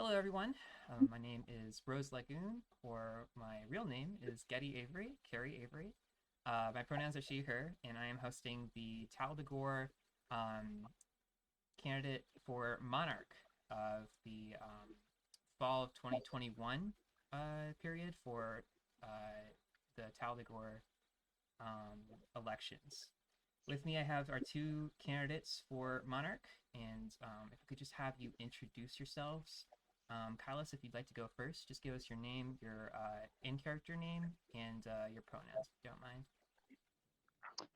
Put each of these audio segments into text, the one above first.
Hello, everyone. My name is Rose Lagoon, or my real name is Getty Avery, Carrie Avery. My pronouns are she, her, and I am hosting the Tal Dagore um, candidate for Monarch of the fall of 2021 period for the Tal Dagore elections. With me, I have our two candidates for Monarch, and if I could just have you introduce yourselves. Kylus, if you'd like to go first, just give us your name, your in-character name, and your pronouns, if you don't mind.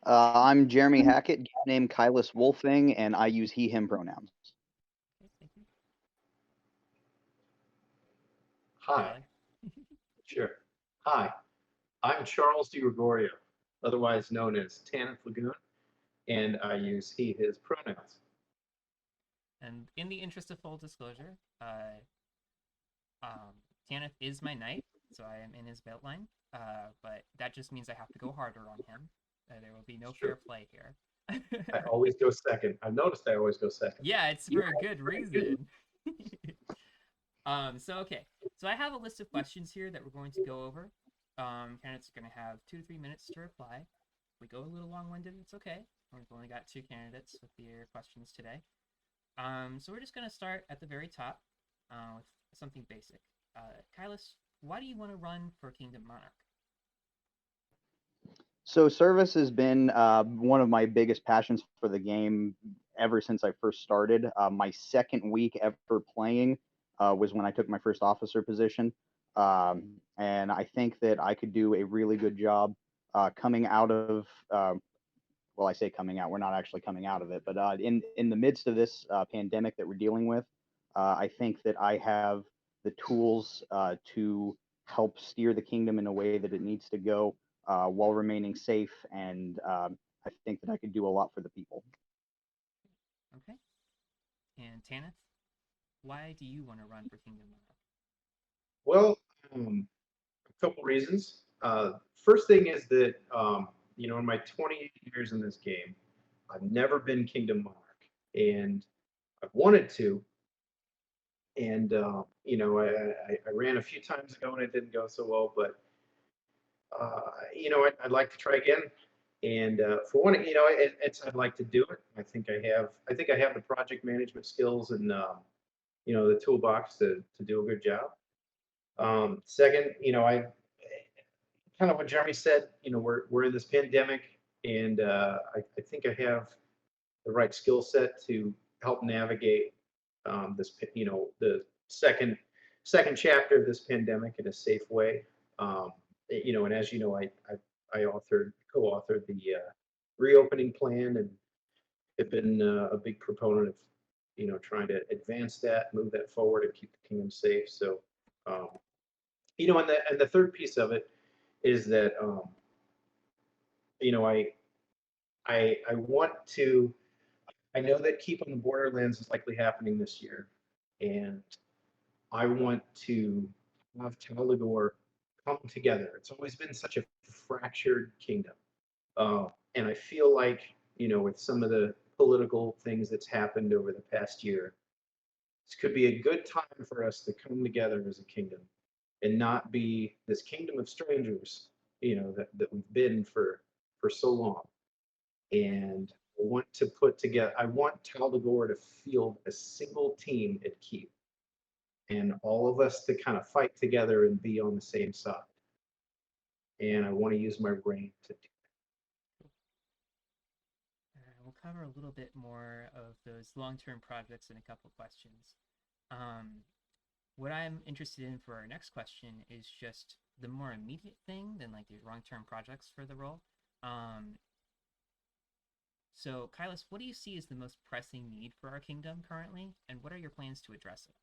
I'm Jeremy Hackett, name Kylus Wolfgang, and I use he, him pronouns. Okay, thank you. Hi, Charlie. sure. Hi, I'm Charles DiGregorio, otherwise known as Tanath Lagoon, and I use he, his pronouns. And in the interest of full disclosure, Tanath is my knight, so I am in his belt line. But that just means I have to go harder on him. There will be no fair Sure. play here. I always go second. I've noticed I always go second. Yeah, it's You for a good reason. Okay. So I have a list of questions here that we're going to go over. Candidates are going to have 2 to 3 minutes to reply. If we go a little long-winded, it's okay. We've only got two candidates with your questions today. So we're just going to start at the very top with something basic. Kylus, why do you want to run for Kingdom Monarch? So service has been one of my biggest passions for the game ever since I first started. My second week ever playing was when I took my first officer position, and I think that I could do a really good job coming out of. Well, I say coming out. We're not actually coming out of it, but in the midst of this pandemic that we're dealing with, I think that I have the tools to help steer the kingdom in a way that it needs to go while remaining safe, and I think that I could do a lot for the people. Okay. And Tanath, why do you want to run for Kingdom Monarch? Well, a couple reasons. First thing is that, in my 28 years in this game, I've never been Kingdom Monarch, and I've wanted to. And, I ran a few times ago and it didn't go so well, but I'd like to try again. And for one, I'd like to do it. I think I have the project management skills and the toolbox to do a good job. Second, I kind of what Jeremy said. We're in this pandemic, and I think I have the right skill set to help navigate the second chapter of this pandemic in a safe way. Um, and as you know, I co-authored the reopening plan, and have been a big proponent of trying to advance that, move that forward, and keep the kingdom safe. So, um, and the third piece of it is that you know I want to. I know that Keep on the Borderlands is likely happening this year, and I want to have Tal come together. It's always been such a fractured kingdom. And I feel like, with some of the political things that's happened over the past year, this could be a good time for us to come together as a kingdom and not be this kingdom of strangers, that we've been for so long. And I want Tal to field a single team at Keep and all of us to kind of fight together and be on the same side. And I want to use my brain to do. We'll cover a little bit more of those long-term projects in a couple questions. Um, what I'm interested in for our next question is just the more immediate thing than like the long-term projects for the role. Um, so, Kylus, what do you see as the most pressing need for our kingdom currently, and what are your plans to address it?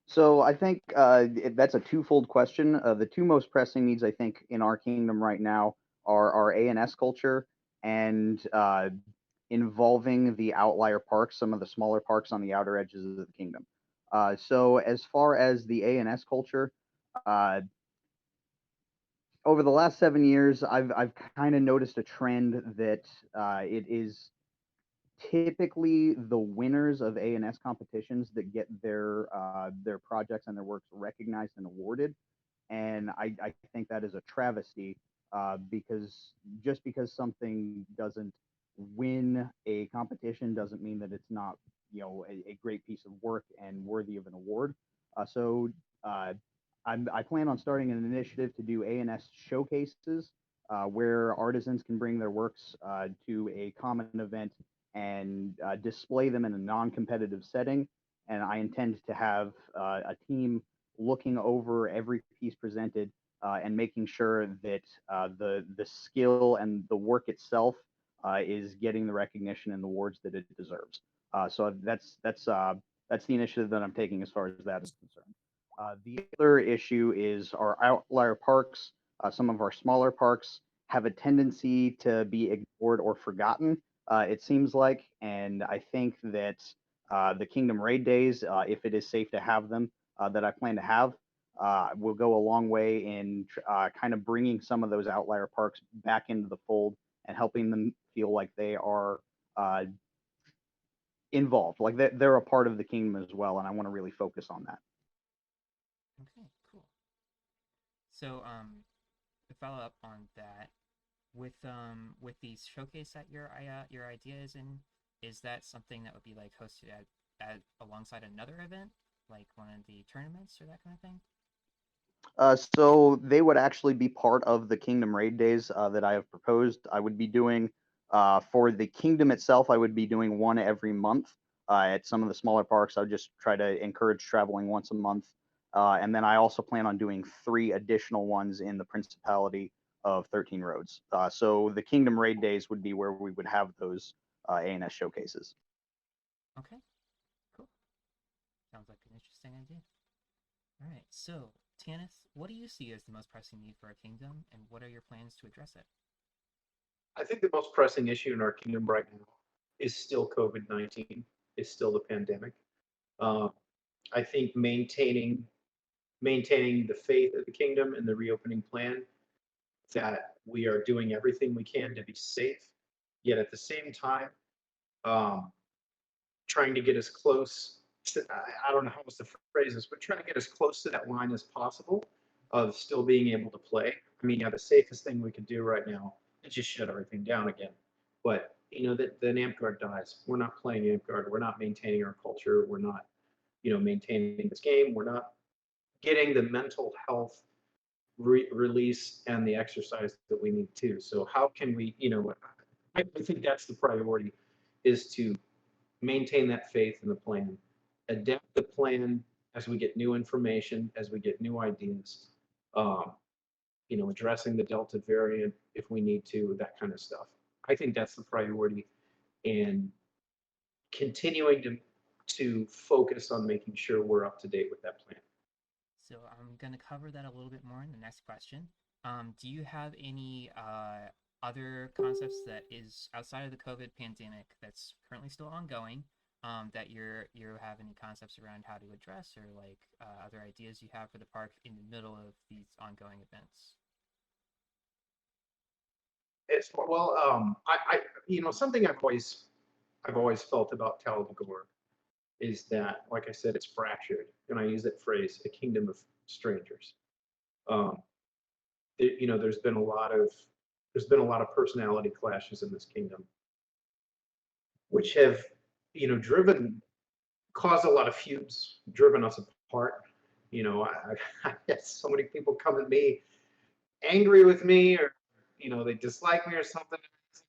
So I think that's a twofold question. The two most pressing needs I think in our kingdom right now are our A&S culture and involving the outlier parks, some of the smaller parks on the outer edges of the kingdom. So as far as the A&S culture, uh, over the last 7 years, I've kind of noticed a trend that it is typically the winners of A&S competitions that get their projects and their works recognized and awarded. And I think that is a travesty, because just because something doesn't win a competition doesn't mean that it's not, a great piece of work and worthy of an award. So uh, I plan on starting an initiative to do A&S showcases, where artisans can bring their works to a common event and display them in a non-competitive setting. And I intend to have a team looking over every piece presented, and making sure that the skill and the work itself is getting the recognition and the awards that it deserves. So that's the initiative that I'm taking as far as that is concerned. The other issue is our outlier parks. Some of our smaller parks have a tendency to be ignored or forgotten. It seems like, and I think that the Kingdom Raid days, if it is safe to have them, that I plan to have, will go a long way in kind of bringing some of those outlier parks back into the fold and helping them feel like they are uh, involved, like they're a part of the kingdom as well. And I want to really focus on that. Okay, cool. So, to follow up on that, with these showcase that your idea is in, is that something that would be like hosted at alongside another event, like one of the tournaments or that kind of thing? So they would actually be part of the Kingdom Raid days that I have proposed. I would be doing, for the kingdom itself, I would be doing one every month. At some of the smaller parks, I would just try to encourage traveling once a month. And then I also plan on doing 3 additional ones in the Principality of 13 Roads. So the Kingdom Raid days would be where we would have those A&S showcases. Okay, cool. Sounds like an interesting idea. All right, so Tanath, what do you see as the most pressing need for our kingdom, and what are your plans to address it? I think the most pressing issue in our kingdom right now is still COVID-19, is still the pandemic. Uh, I think maintaining the faith of the kingdom and the reopening plan, that we are doing everything we can to be safe, yet at the same time, um, trying to get as close to, I don't know how else to phrase this, but trying to get as close to that line as possible of still being able to play. I mean, yeah, the safest thing we could do right now is just shut everything down again. But that then Amtgard dies. We're not playing Amtgard. We're not maintaining our culture. We're not, maintaining this game. We're not getting the mental health release and the exercise that we need to. So how can we, I think that's the priority, is to maintain that faith in the plan, adapt the plan as we get new information, as we get new ideas, um, addressing the Delta variant if we need to, that kind of stuff. I think that's the priority, and continuing to focus on making sure we're up to date with that plan. So I'm going to cover that a little bit more in the next question. Do you have any other concepts that is outside of the COVID pandemic that's currently still ongoing, that you have any concepts around how to address, or like other ideas you have for the park in the middle of these ongoing events? It's well, something I've always felt about Tal Dagore is that, like I said, it's fractured, and I use that phrase, a kingdom of strangers. Um, there's been a lot of personality clashes in this kingdom, which have, caused a lot of feuds, driven us apart. I had so many people come at me angry with me, or they dislike me or something.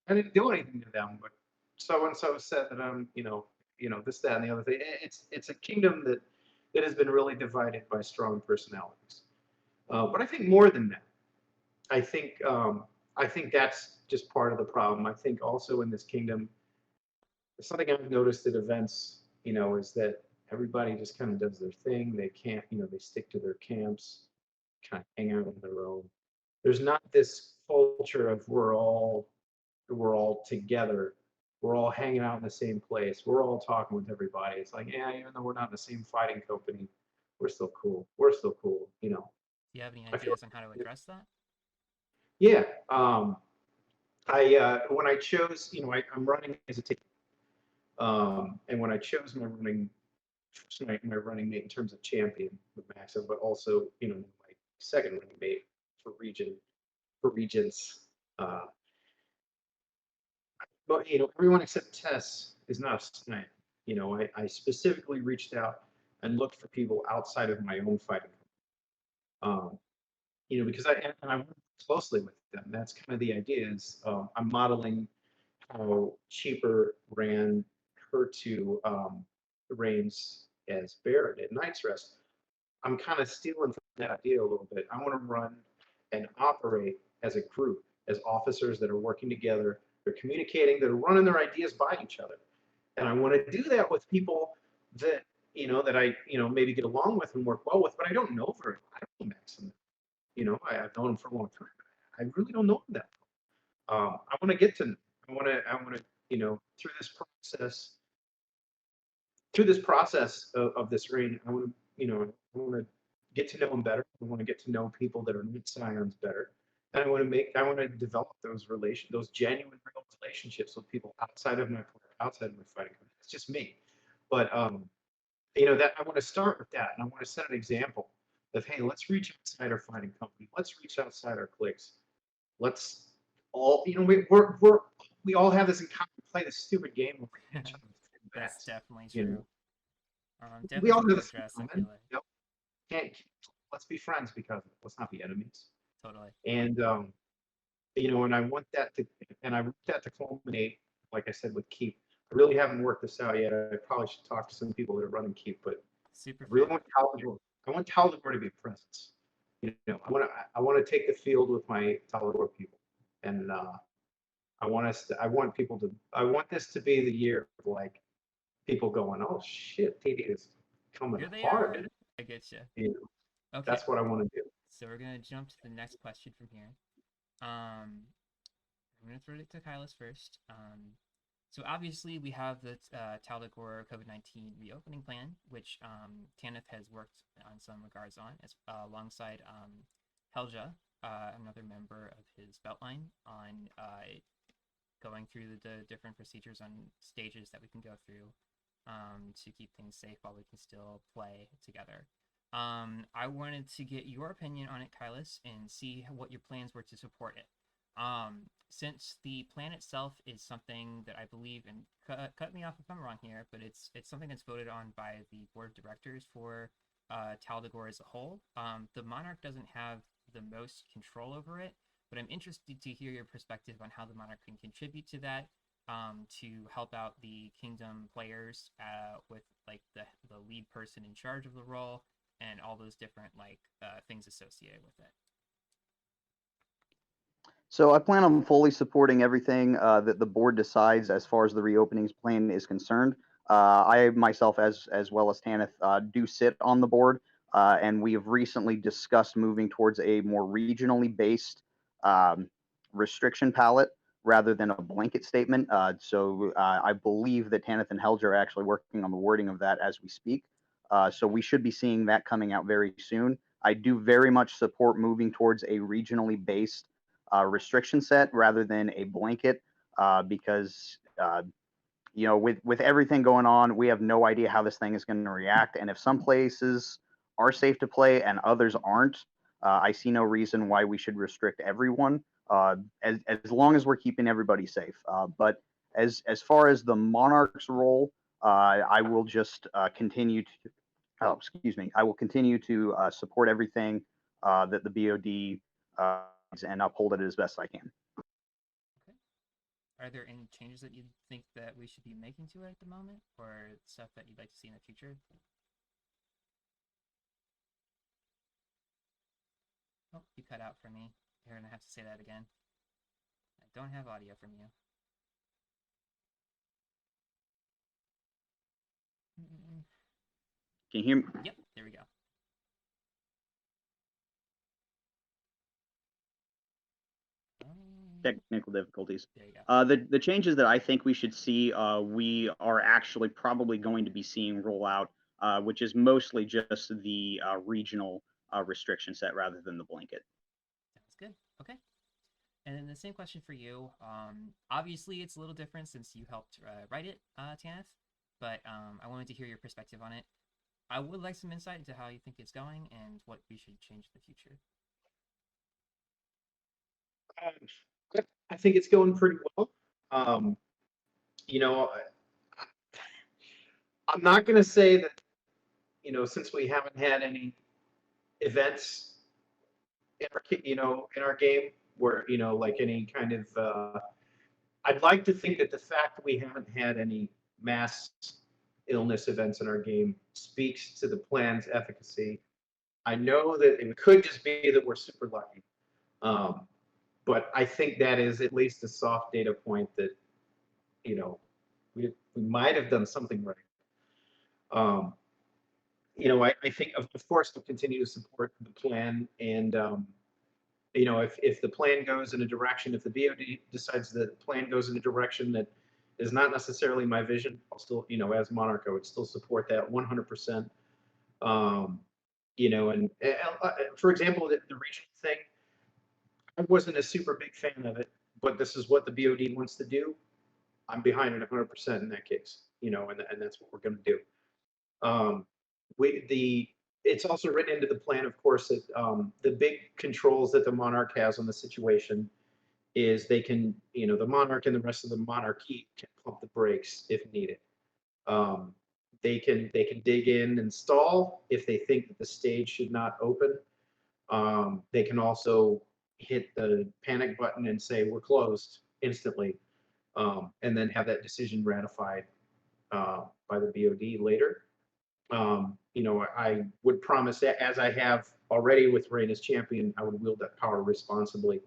I didn't do anything to them, but so and so said that I'm, this, that, and the other thing. It's a kingdom that has been really divided by strong personalities. But I think more than that, I think I think that's just part of the problem. I think also in this kingdom, something I've noticed at events, is that everybody just kind of does their thing. They can't, they stick to their camps, kind of hang out on their own. There's not this culture of we're all together. We're all hanging out in the same place. We're all talking with everybody. It's like, yeah, even though we're not in the same fighting company, we're still cool. We're still cool. Do you have any I feel, ideas on how to address that? yeah. I when I chose, I'm running as a team. And when I chose my running mate in terms of champion with Maxim, but also, my second running mate for regions. Uh, but everyone except Tess is not a sniper. I specifically reached out and looked for people outside of my own fighting. Um, because I work closely with them. That's kind of the idea is I'm modeling how Cheaper ran her two reigns as Baron at Night's Rest. I'm kind of stealing from that idea a little bit. I want to run and operate as a group, as officers that are working together, they're communicating, they're running their ideas by each other. And I want to do that with people that, that I, maybe get along with and work well with, but I don't know very well. I don't know Maxim. I've known him for a long time. I really don't know him that well. I want to get to, I want to, through this process of this reign, I want to, I want to get to know them better. I want to get to know people that are not scions better. And I want to develop those genuine real relationships with people outside of outside of my fighting career. It's just me. But, that I want to start with that. And I want to set an example of, hey, let's reach outside our fighting company. Let's reach outside our cliques. Let's all, we all have this in common. We play this stupid game where we hit each other. That's definitely You true. know, we Definitely all something have to this in address, I common. feel like. Can't, let's be friends because of it. Let's not be enemies. Totally. And and I want that to culminate, like I said, with Keep. I really haven't worked this out yet. I probably should talk to some people that are running Keep, but Super I really fair. want Tal Dagore to be a presence. I want to take the field with my Tal Dagore people, and I want this to be the year of like people going, oh shit, TD is coming Here they are. hard. I get you. You know, Okay, that's what I want to do. so we're gonna jump to the next question from here. I'm gonna throw it to Kylus first. So obviously we have the Tal Dagore COVID-19 reopening plan, which Tanath has worked on some regards on, as alongside Helja, another member of his Beltline, on going through the different procedures on stages that we can go through to keep things safe while we can still play together. I wanted to get your opinion on it, Kylus, and see what your plans were to support it. Since the plan itself is something that I believe, and cut me off if I'm wrong here, but it's something that's voted on by the board of directors for Tal Dagore as a whole. The Monarch doesn't have the most control over it, but I'm interested to hear your perspective on how the Monarch can contribute to that, to help out the Kingdom players with like the lead person in charge of the role and all those different things associated with it. So I plan on fully supporting everything that the board decides as far as the reopenings plan is concerned. I myself, as well as Tanath, do sit on the board, and we have recently discussed moving towards a more regionally based um, restriction palette rather than a blanket statement. I believe that Tanath and Helge are actually working on the wording of that as we speak. So we should be seeing that coming out very soon. I do very much support moving towards a regionally based restriction set rather than a blanket because with everything going on, we have no idea how this thing is going to react. And if some places are safe to play and others aren't, I see no reason why we should restrict everyone as long as we're keeping everybody safe. But as far as the Monarch's role, I will just continue to. Oh, excuse me. I will continue to support everything that the BOD and uphold it as best I can. Okay. Are there any changes that you think that we should be making to it at the moment, or stuff that you'd like to see in the future? Oh, you cut out for me. You're gonna have to say that again. I don't have audio from you. Can you hear me? Yep, there we go. Technical difficulties. There you go. The changes that I think we should see, we are actually probably going to be seeing roll out, which is mostly just the regional restriction set rather than the blanket. Sounds good. Okay. And then the same question for you. Obviously, it's a little different since you helped write it, Tanath, but I wanted to hear your perspective on it. I would like some insight into how you think it's going and what we should change in the future. I think it's going pretty well. Um, you know, I'm not going to say that, since we haven't had any events in our, in our game where, like any kind of, I'd like to think that the fact that we haven't had any mass illness events in our game speaks to the plan's efficacy. I know that it could just be that we're super lucky. Um, but I think that is at least a soft data point that, you know, we might have done something right. Um, I think, of course, we'll continue to support the plan. And, if the plan goes in a direction, if the BOD decides that the plan goes in a direction that is not necessarily my vision, I'll still, as Monarch, I would still support that 100%. And for example, the regional thing, I wasn't a super big fan of it, but this is what the BOD wants to do. I'm behind it 100% in that case, and that's what we're going to do. Um, it's also written into the plan, of course, that the big controls that the monarch has on the situation is they can, the monarch and the rest of the monarchy can pump the brakes if needed. Um, they can dig in and stall if they think that the stage should not open. They can also hit the panic button and say we're closed instantly, and then have that decision ratified by the BOD later. I would promise that, as I have already with Reign as champion, I would wield that power responsibly.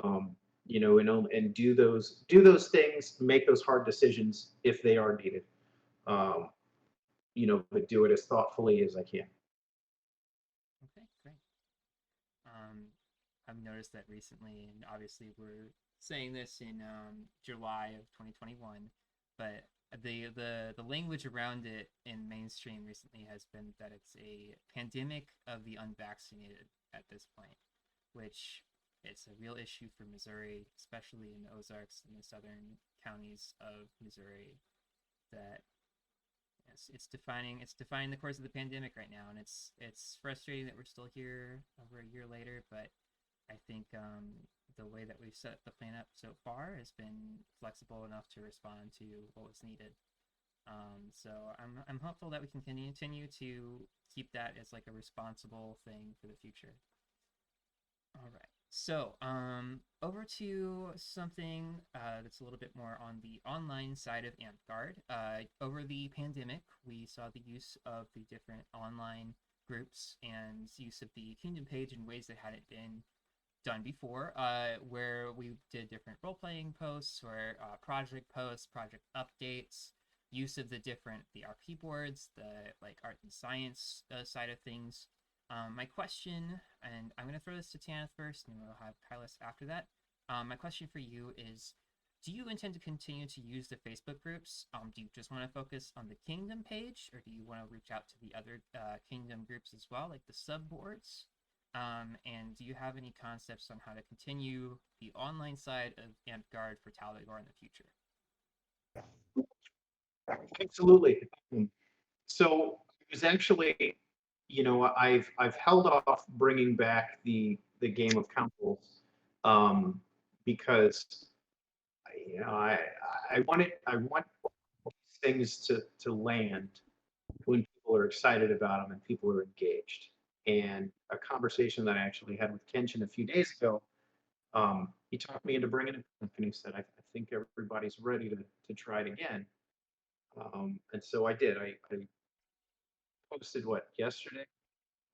And do those things, make those hard decisions if they are needed. Um, but do it as thoughtfully as I can. Okay, great. I've noticed that recently, and obviously we're saying this in July of 2021, but the language around it in mainstream recently has been that it's a pandemic of the unvaccinated at this point, which it's a real issue for Missouri, especially in the Ozarks and the southern counties of Missouri. That it's defining the course of the pandemic right now, and it's frustrating that we're still here over a year later. But I think the way that we've set the plan up so far has been flexible enough to respond to what was needed. So I'm hopeful that we can continue to keep that as like a responsible thing for the future. All right. So, over to something that's a little bit more on the online side of Amtgard. Over the pandemic, we saw the use of the different online groups and use of the Kingdom page in ways that hadn't been done before, where we did different role-playing posts or project posts, project updates, use of the RP boards, the like art and science side of things. My question, and I'm going to throw this to Tanath first, and we'll have Kylus after that. My question for you is, do you intend to continue to use the Facebook groups? Do you just want to focus on the Kingdom page, or do you want to reach out to the other Kingdom groups as well, like the subboards? And do you have any concepts on how to continue the online side of Amtgard for Tal Dagore in the future? Absolutely. So it was actually, I've held off bringing back the game of councils, because I want things to land when people are excited about them and people are engaged. And a conversation that I actually had with Kenshin a few days ago, he talked me into bringing it up, and he said, I think everybody's ready to try it again. And so I did. I posted yesterday,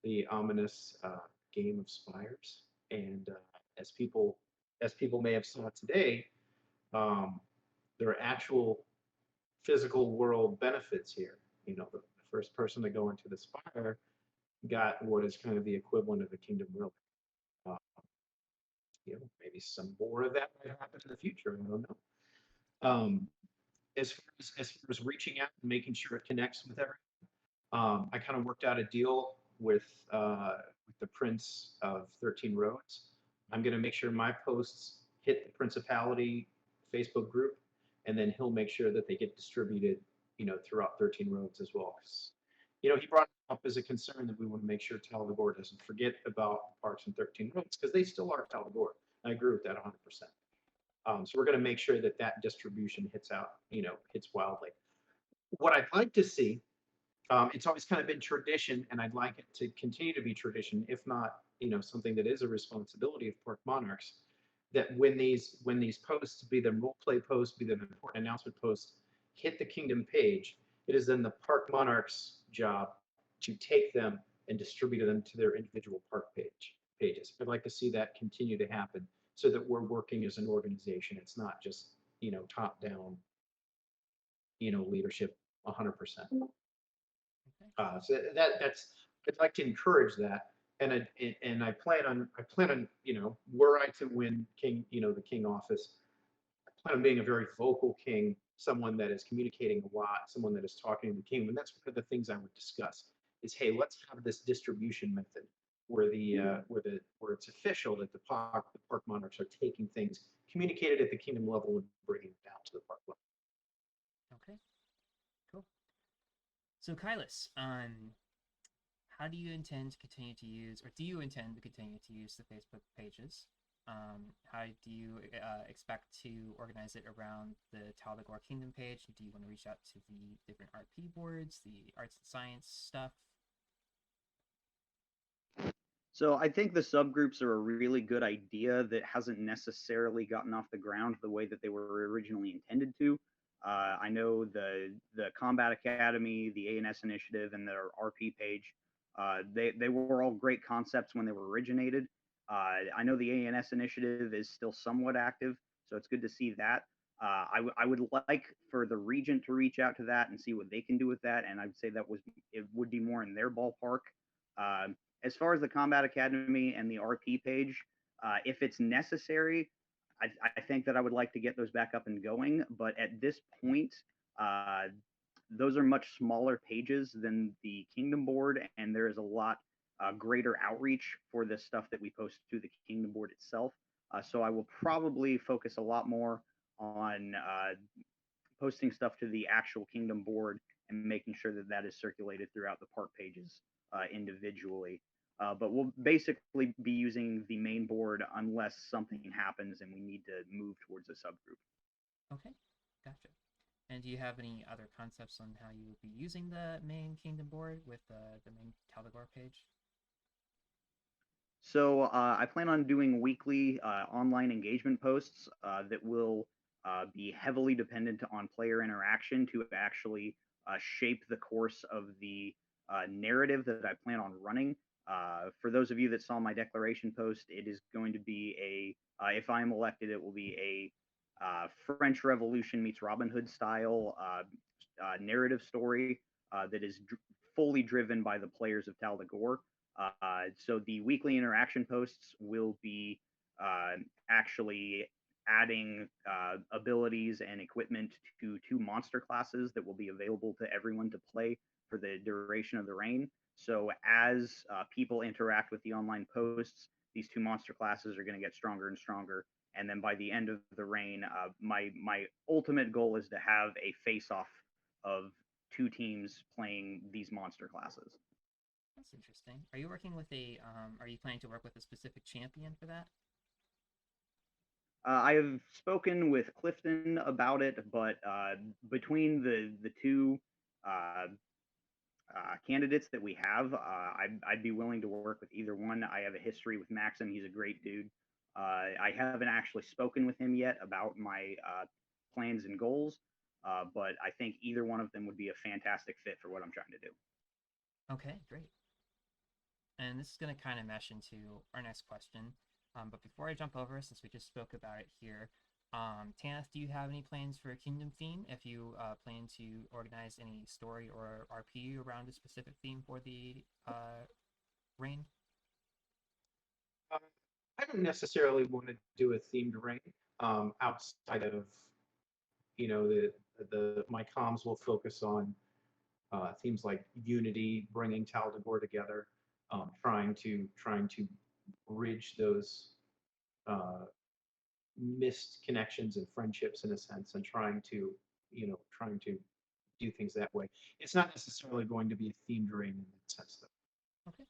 the ominous game of Spires, and as people may have saw today, um, there are actual physical world benefits here. The first person to go into the Spire got what is kind of the equivalent of the Kingdom Relic. Uh, maybe some more of that might happen in the future. I don't know. Um, as far as reaching out and making sure it connects with everyone, I kind of worked out a deal with the Prince of 13 Roads. I'm going to make sure my posts hit the Principality Facebook group, and then he'll make sure that they get distributed, throughout 13 roads as well. 'Cause, he brought up as a concern that we want to make sure Tal Dagore doesn't forget about parks and 13 roads because they still are Tal Dagore. I agree with that 100%. So we're going to make sure that that distribution hits out, hits wildly. What I'd like to see, it's always kind of been tradition, and I'd like it to continue to be tradition, if not, something that is a responsibility of Park Monarchs, that when these posts, be them role play posts, be them important announcement posts, hit the Kingdom page, it is then the Park Monarchs' job to take them and distribute them to their individual park pages. I'd like to see that continue to happen so that we're working as an organization. It's not just, top down, leadership 100%. So that's I'd like to encourage that, and I plan on were I to win king, the king office, I plan on being a very vocal king, someone that is communicating a lot, someone that is talking to the king, and that's one of the things I would discuss. Is, hey, let's have this distribution method where where it's official that the park monarchs are taking things communicated at the kingdom level and bringing it down to the park level. Okay, cool. So Kylus, how do you intend to continue to use, or do you intend to continue to use the Facebook pages? How do you expect to organize it around the Tal Dagore Kingdom page? Do you want to reach out to the different RP boards, the arts and science stuff? So I think the subgroups are a really good idea that hasn't necessarily gotten off the ground the way that they were originally intended to. I know the Combat Academy, the ANS Initiative, and their RP page. They were all great concepts when they were originated. I know the ANS Initiative is still somewhat active, so it's good to see that. I would like for the Regent to reach out to that and see what they can do with that, and I'd say it would be more in their ballpark. As far as the Combat Academy and the RP page, if it's necessary, I think that I would like to get those back up and going. But at this point, those are much smaller pages than the Kingdom board, and there is a lot greater outreach for the stuff that we post to the Kingdom board itself. So I will probably focus a lot more on posting stuff to the actual Kingdom board and making sure that that is circulated throughout the park pages individually. But we'll basically be using the main board unless something happens and we need to move towards a subgroup. Okay, gotcha. And do you have any other concepts on how you would be using the main Kingdom board with the main Tal Dagore page? So I plan on doing weekly online engagement posts that will be heavily dependent on player interaction to actually shape the course of the narrative that I plan on running. For those of you that saw my declaration post, it is going to be if I am elected, it will be a French Revolution meets Robin Hood style narrative story that is fully driven by the players of Tal Dagore. So the weekly interaction posts will be actually adding abilities and equipment to 2 monster classes that will be available to everyone to play for the duration of the reign. So as people interact with the online posts, these 2 monster classes are going to get stronger and stronger. And then by the end of the reign, my ultimate goal is to have a face-off of 2 teams playing these monster classes. That's interesting. Are you working with are you planning to work with a specific champion for that? I have spoken with Clifton about it, but between the 2 candidates that we have, I'd be willing to work with either one. I have a history with Maxim. He's a great dude. I haven't actually spoken with him yet about my plans and goals, but I think either one of them would be a fantastic fit for what I'm trying to do. Okay, great. And this is going to kind of mesh into our next question. But before I jump over, since we just spoke about it here, Tanath, do you have any plans for a Kingdom theme? If you plan to organize any story or RP around a specific theme for the reign? I don't necessarily want to do a themed reign outside of, my comms will focus on themes like unity, bringing Tal Dagore together, trying to bridge those missed connections and friendships in a sense, and trying to do things that way. It's not necessarily going to be a theme drain in that sense, though. Okay,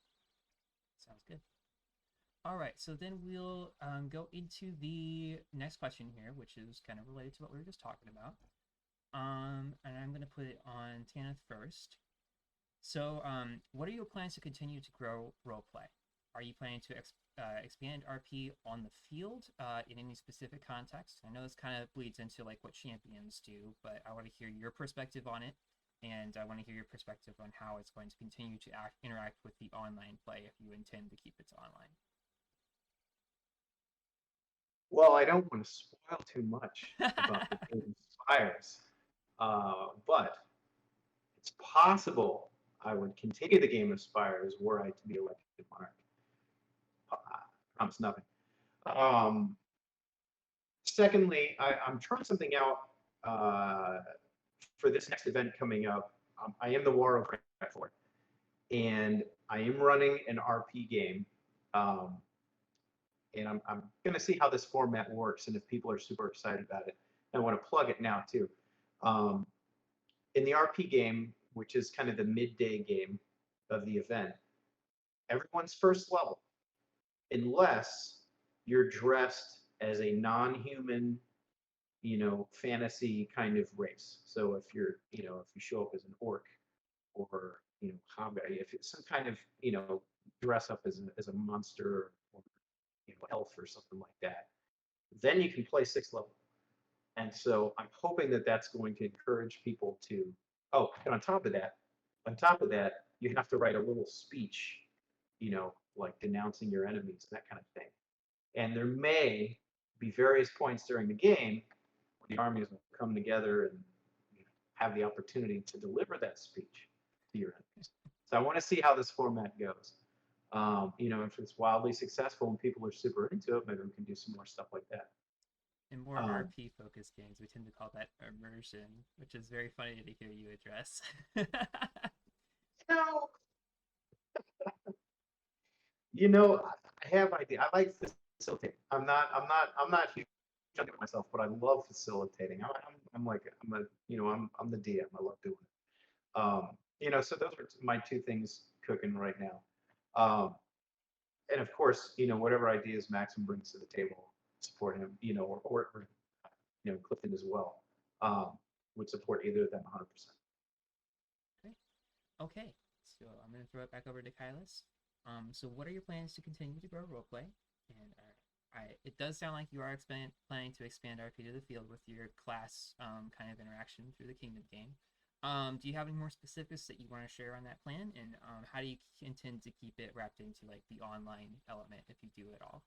sounds good. All right, so then we'll go into the next question here, which is kind of related to what we were just talking about. And I'm going to put it on Tanath first. So, what are your plans to continue to grow roleplay? Are you planning to expand RP on the field in any specific context? I know this kind of bleeds into like what champions do, but I want to hear your perspective on it, and I want to hear your perspective on how it's going to continue to interact with the online play if you intend to keep it online. Well, I don't want to spoil too much about the game Spires, but it's possible I would continue the game of Spires were I to be elected monarch. I promise nothing. Secondly, I'm trying something out for this next event coming up. I am the War of Craftford, and I am running an RP game. And I'm going to see how this format works and if people are super excited about it. I want to plug it now too. In the RP game, which is kind of the midday game of the event, everyone's first level, unless you're dressed as a non-human, fantasy kind of race. So if if you show up as an orc or, hobgoblin, if it's some kind of, dress up as a monster or, elf or something like that, then you can play 6th level. And so I'm hoping that that's going to encourage people to, oh, and on top of that, you have to write a little speech, like denouncing your enemies and that kind of thing. And there may be various points during the game where the armies will come together and have the opportunity to deliver that speech to your enemies. So I want to see how this format goes. If it's wildly successful and people are super into it, maybe we can do some more stuff like that. In more RP focused games, we tend to call that immersion, which is very funny to hear you address. I have idea. I like facilitating. I'm not huge on it myself, but I love facilitating. I'm the DM. I love doing it. So those are my two things cooking right now. And of course, whatever ideas Maxim brings to the table, support him. Or Clifton as well. Would support either of them 100%. Okay, so I'm going to throw it back over to Kylus. So what are your plans to continue to grow roleplay? And it does sound like you are planning to expand RP to the field with your class kind of interaction through the Kingdom game. Do you have any more specifics that you want to share on that plan? And how do you intend to keep it wrapped into like the online element if you do at all?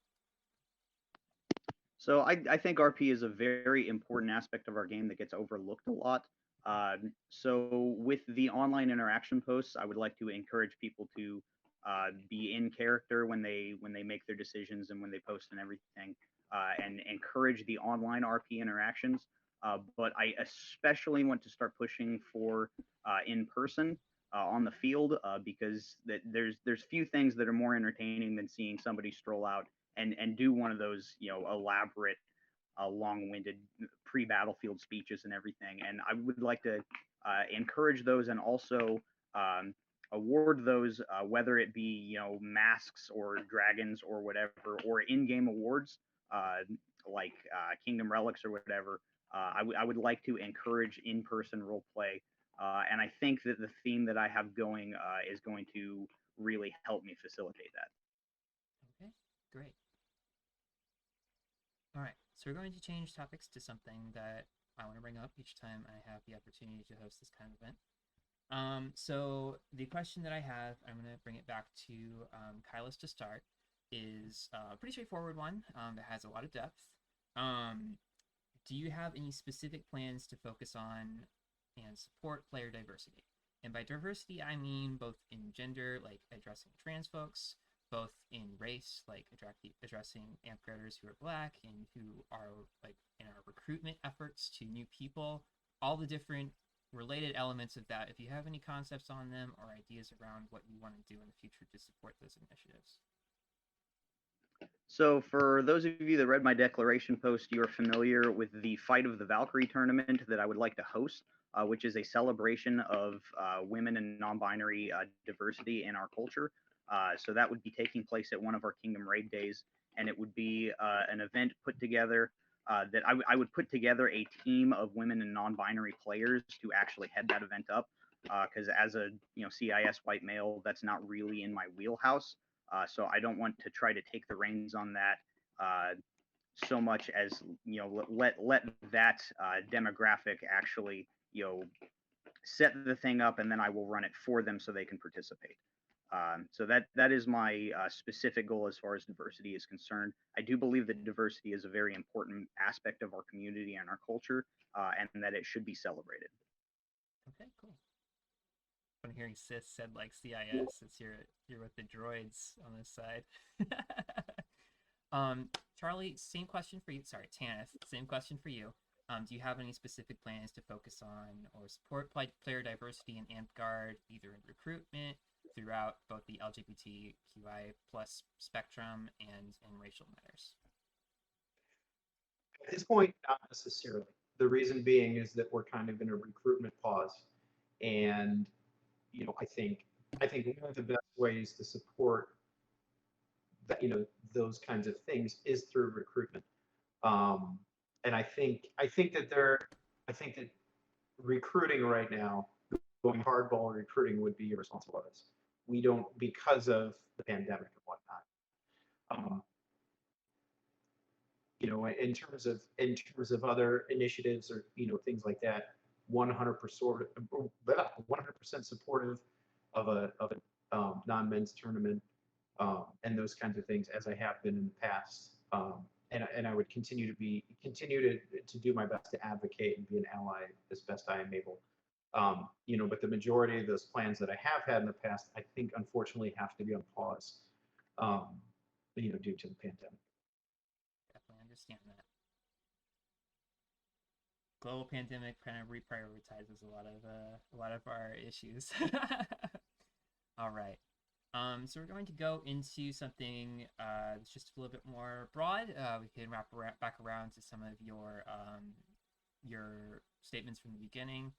So I think RP is a very important aspect of our game that gets overlooked a lot. So with the online interaction posts, I would like to encourage people to be in character when they make their decisions and when they post and everything, and encourage the online RP interactions. But I especially want to start pushing for in person on the field because there's few things that are more entertaining than seeing somebody stroll out and do one of those elaborate long-winded pre-battlefield speeches and everything. And I would like to encourage those and also award those, whether it be masks or dragons or whatever, or in-game awards like Kingdom Relics or whatever. I would like to encourage in-person role play, and I think that the theme that I have going is going to really help me facilitate that. Okay, great. All right, so we're going to change topics to something that I want to bring up each time I have the opportunity to host this kind of event. So the question that I have, I'm going to bring it back to Kylus to start, is a pretty straightforward one that has a lot of depth. Do you have any specific plans to focus on and support player diversity? And by diversity, I mean both in gender, like addressing trans folks, both in race, like addressing Amtgarders who are Black and who are like in our recruitment efforts to new people, all the different related elements of that. If you have any concepts on them or ideas around what you want to do in the future to support those initiatives. So, for those of you that read my declaration post, you are familiar with the Fight of the Valkyrie tournament that I would like to host, which is a celebration of women and non-binary diversity in our culture. So that would be taking place at one of our Kingdom Raid days, and it would be an event put together that I would put together a team of women and non-binary players to actually head that event up. Because as a CIS white male, that's not really in my wheelhouse. So I don't want to try to take the reins on that so much as let that demographic actually set the thing up, and then I will run it for them so they can participate. So that is my specific goal as far as diversity is concerned. I do believe that diversity is a very important aspect of our community and our culture, and that it should be celebrated. Okay, cool. When hearing Sis said like CIS, it's you're with the droids on this side. Charlie, same question for you. Sorry, Tanath, same question for you. Do you have any specific plans to focus on or support player diversity in Amtgard, either in recruitment, throughout both the LGBTQI plus spectrum and in racial matters? At this point, not necessarily. The reason being is that we're kind of in a recruitment pause, and I think one of the best ways to support that those kinds of things is through recruitment. Um, and I think that recruiting right now, going hardball recruiting would be irresponsible of us. We don't, because of the pandemic and whatnot. Um, in terms of other initiatives or things like that, 100% supportive of a non-men's tournament, and those kinds of things, as I have been in the past. And I would continue to do my best to advocate and be an ally as best I am able. But the majority of those plans that I have had in the past, I think, unfortunately, have to be on pause, um, due to the pandemic. Definitely understand that. Global pandemic kind of reprioritizes a lot of our issues. All right. So we're going to go into something that's just a little bit more broad. We can back around to some of your statements from the beginning.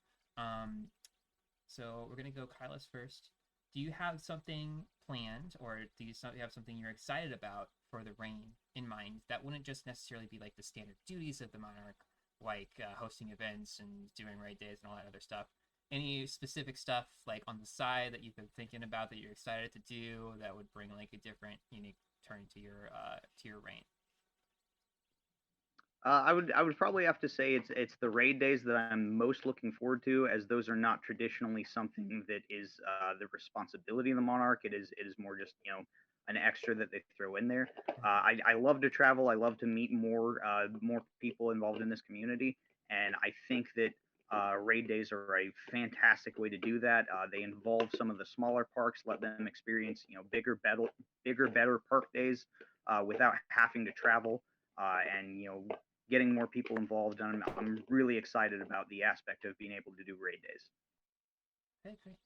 So we're going to go Kylus first. Do you have something planned, or do you have something you're excited about for the reign in mind that wouldn't just necessarily be like the standard duties of the monarch, like hosting events and doing raid days and all that other stuff? Any specific stuff like on the side that you've been thinking about that you're excited to do that would bring like a different, unique turn to your reign? I would probably have to say it's the raid days that I'm most looking forward to, as those are not traditionally something that is the responsibility of the monarch. It is more just an extra that they throw in there. I love to travel. I love to meet more people involved in this community, and I think that raid days are a fantastic way to do that. They involve some of the smaller parks, let them experience bigger, better park days without having to travel. And getting more people involved. And I'm really excited about the aspect of being able to do raid days. Okay, great.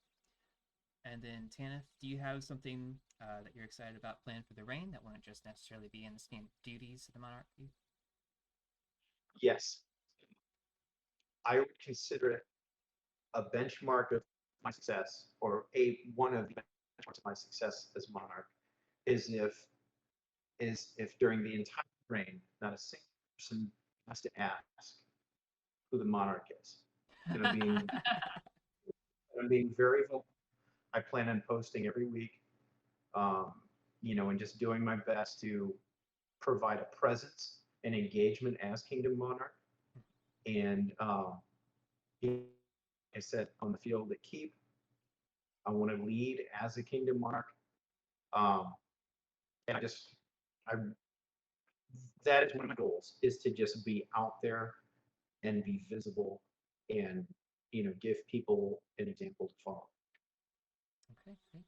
And then Tanath, do you have something that you're excited about planned for the reign that wouldn't just necessarily be in the standard duties of the monarchy? Yes, I would consider it a benchmark of my success, or one of the benchmarks of my success as monarch, is if during the entire reign, not a single person has to ask who the monarch is. And I'm being very vocal. I plan on posting every week, um, and just doing my best to provide a presence and engagement as Kingdom Monarch. And like I said, on the field at Keep, I want to lead as a Kingdom Monarch. Um, and I that is one of my goals, is to just be out there and be visible, and give people an example to follow. Okay, great.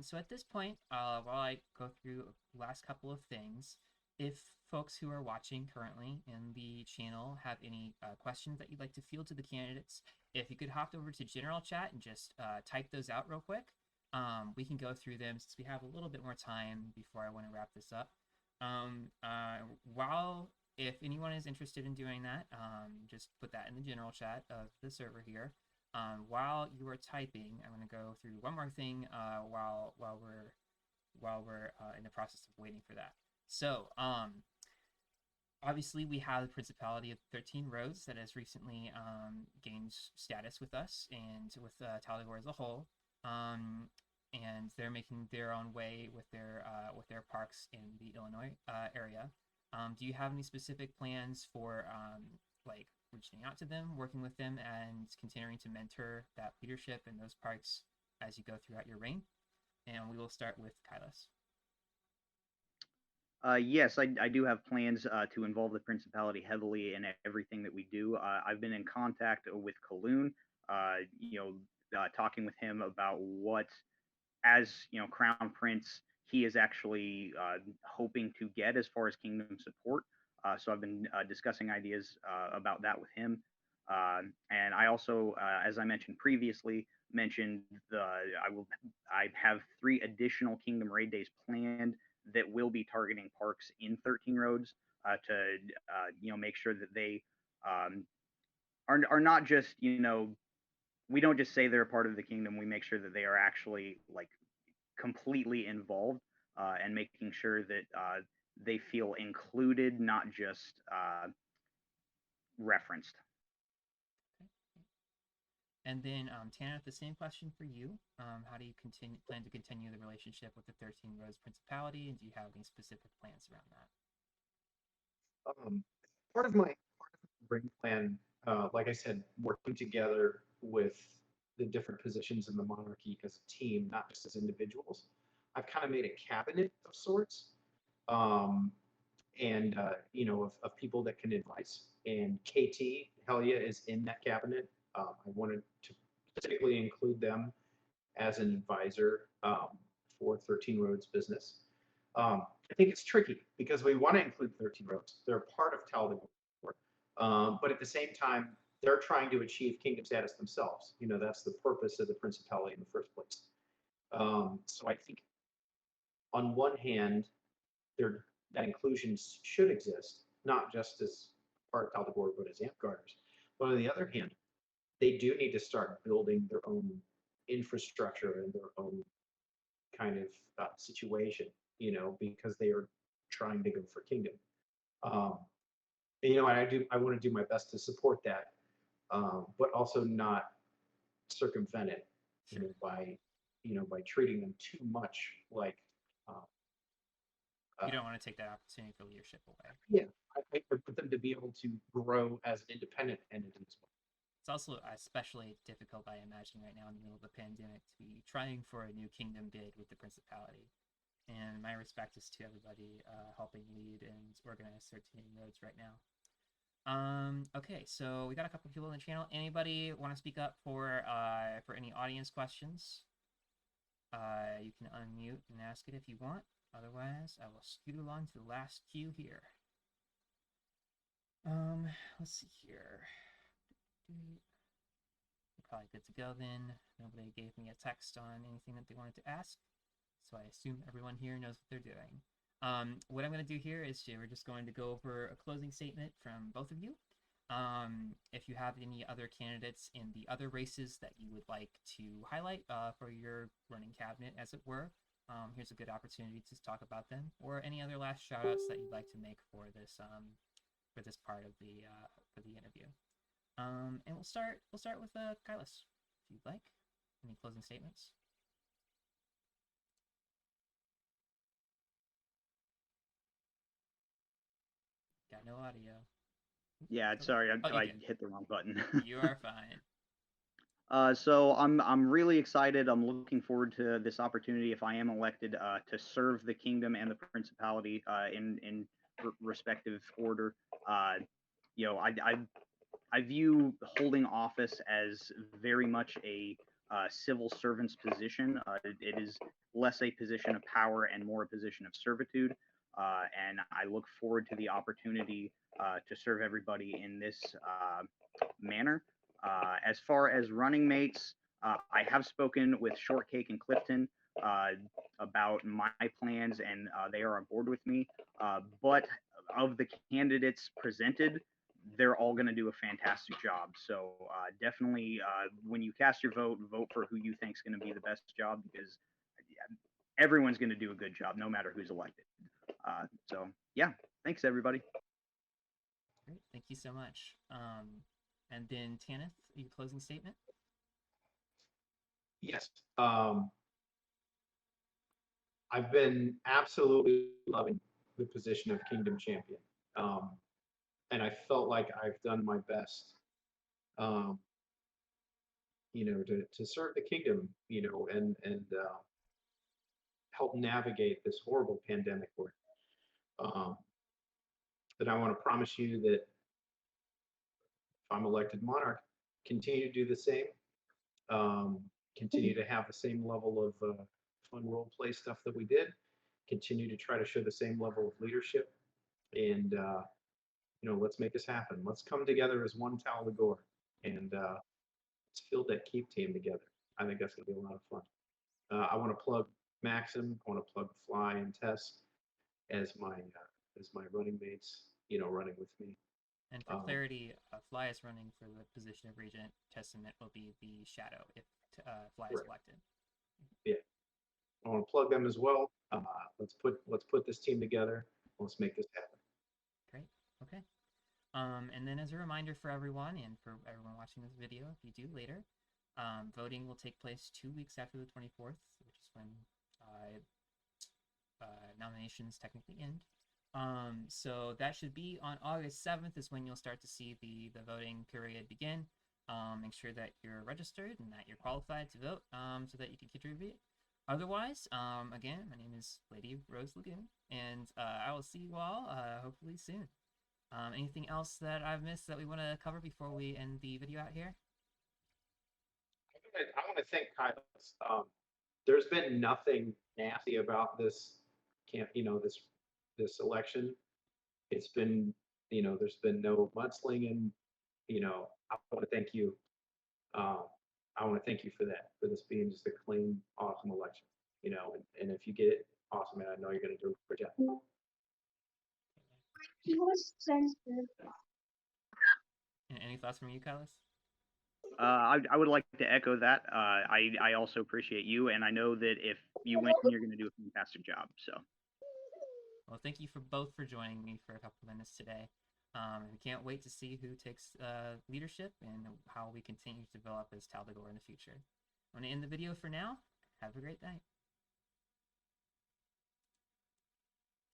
So at this point, while I go through the last couple of things, if folks who are watching currently in the channel have any questions that you'd like to field to the candidates, if you could hop over to general chat and just type those out real quick, We can go through them since we have a little bit more time before I want to wrap this up. While if anyone is interested in doing that, just put that in the general chat of the server here. While you are typing, I'm going to go through one more thing while we're in the process of waiting for that. So, obviously, we have the Principality of 13 Roads that has recently gained status with us and with Tal Dagore as a whole. And they're making their own way with their parks in the Illinois area. Do you have any specific plans for like reaching out to them, working with them, and continuing to mentor that leadership in those parks as you go throughout your reign? And we will start with Kylus. Yes, I do have plans to involve the Principality heavily in everything that we do. I've been in contact with Kylus, talking with him about what, as Crown Prince, he is actually hoping to get as far as kingdom support. So I've been discussing ideas about that with him. And I also, as I mentioned previously, mentioned I have 3 additional Kingdom Raid days planned that will be targeting parks in 13 Roads to make sure that they are not just we don't just say they're a part of the kingdom. We make sure that they are actually like completely involved and making sure that they feel included, not just referenced. And then, Tanath, the same question for you. How do you plan to continue the relationship with the 13 Roads Principality, and do you have any specific plans around that? Part of my ring plan, like I said, working together with the different positions in the monarchy as a team, not just as individuals. I've kind of made a cabinet of sorts, and of people that can advise. And KT Helia is in that cabinet. I wanted to specifically include them as an advisor for 13 Roads business. I think it's tricky because we want to include 13 Roads. They're part of Tal Dagore. But at the same time, they're trying to achieve kingdom status themselves. That's the purpose of the Principality in the first place. So I think on one hand, that inclusion should exist, not just as part of Tal Dagore, but as Amtgarders. But on the other hand, they do need to start building their own infrastructure and their own kind of situation, because they are trying to go for kingdom. And I want to do my best to support that, but also not circumvent it, by treating them too much like. You don't want to take that opportunity for leadership away. Yeah, I want them to be able to grow as an independent entity as well. It's also especially difficult, I imagine, right now in the middle of the pandemic to be trying for a new kingdom bid with the Principality. And my respect is to everybody helping lead and organize 13 Roads right now. Okay, so we got a couple people in the channel. Anybody want to speak up for any audience questions? You can unmute and ask it if you want. Otherwise, I will scoot along to the last queue here. Let's see here. We're probably good to go then. Nobody gave me a text on anything that they wanted to ask, so I assume everyone here knows what they're doing. What I'm going to do here is we're just going to go over a closing statement from both of you. If you have any other candidates in the other races that you would like to highlight for your running cabinet, as it were, here's a good opportunity to talk about them, or any other last shout-outs that you'd like to make for this part of the interview. And we'll start with Kylus, if you'd like. Any closing statements? Got no audio. Yeah, sorry, I hit the wrong button. You are fine. So I'm really excited. I'm looking forward to this opportunity if I am elected to serve the kingdom and the Principality in respective order. I view holding office as very much a civil servant's position. It is less a position of power and more a position of servitude. And I look forward to the opportunity to serve everybody in this manner. As far as running mates, I have spoken with Shortcake and Clifton about my plans, and they are on board with me. But of the candidates presented, they're all going to do a fantastic job. So definitely, when you cast your vote, vote for who you think is going to be the best job, because everyone's going to do a good job, no matter who's elected. So yeah, thanks everybody. Great, thank you so much. And then Tanath, your closing statement. Yes. I've been absolutely loving the position of Kingdom Champion. And I felt like I've done my best, to serve the kingdom, and help navigate this horrible pandemic we're in. That I want to promise you that if I'm elected monarch, continue to do the same. Continue to have the same level of fun role play stuff that we did. Continue to try to show the same level of leadership, and let's make this happen. Let's come together as one Tal Dagore, and let's build that keep team together. I think that's going to be a lot of fun. I want to plug Maxim. I want to plug Fly and Tess as my running mates. Running with me. And for clarity, Fly is running for the position of Regent. Testament will be the shadow if Fly is elected. Yeah, I want to plug them as well. Let's put this team together. Let's make this happen. Great. Okay. And then as a reminder for everyone, and for everyone watching this video, if you do later, voting will take place 2 weeks after the 24th, which is when nominations technically end. So that should be on August 7th is when you'll start to see the voting period begin. Make sure that you're registered and that you're qualified to vote, so that you can contribute. Otherwise, again, my name is Lady Rose Lagoon, and I will see you all hopefully soon. Anything else that I've missed that we want to cover before we end the video out here? I want to thank Kylus. There's been nothing nasty about this this election. It's been, there's been no mudslinging. I want to thank you. I want to thank you for that, for this being just a clean, awesome election. And if you get it, awesome, man. I know you're going to do a great job. And any thoughts from you, Kylus? I would like to echo that. I also appreciate you, and I know that if you win, you're going to do a fantastic job. So, well, thank you both for joining me for a couple of minutes today. We can't wait to see who takes leadership and how we continue to develop as Tal Dagore in the future. I'm going to end the video for now. Have a great night.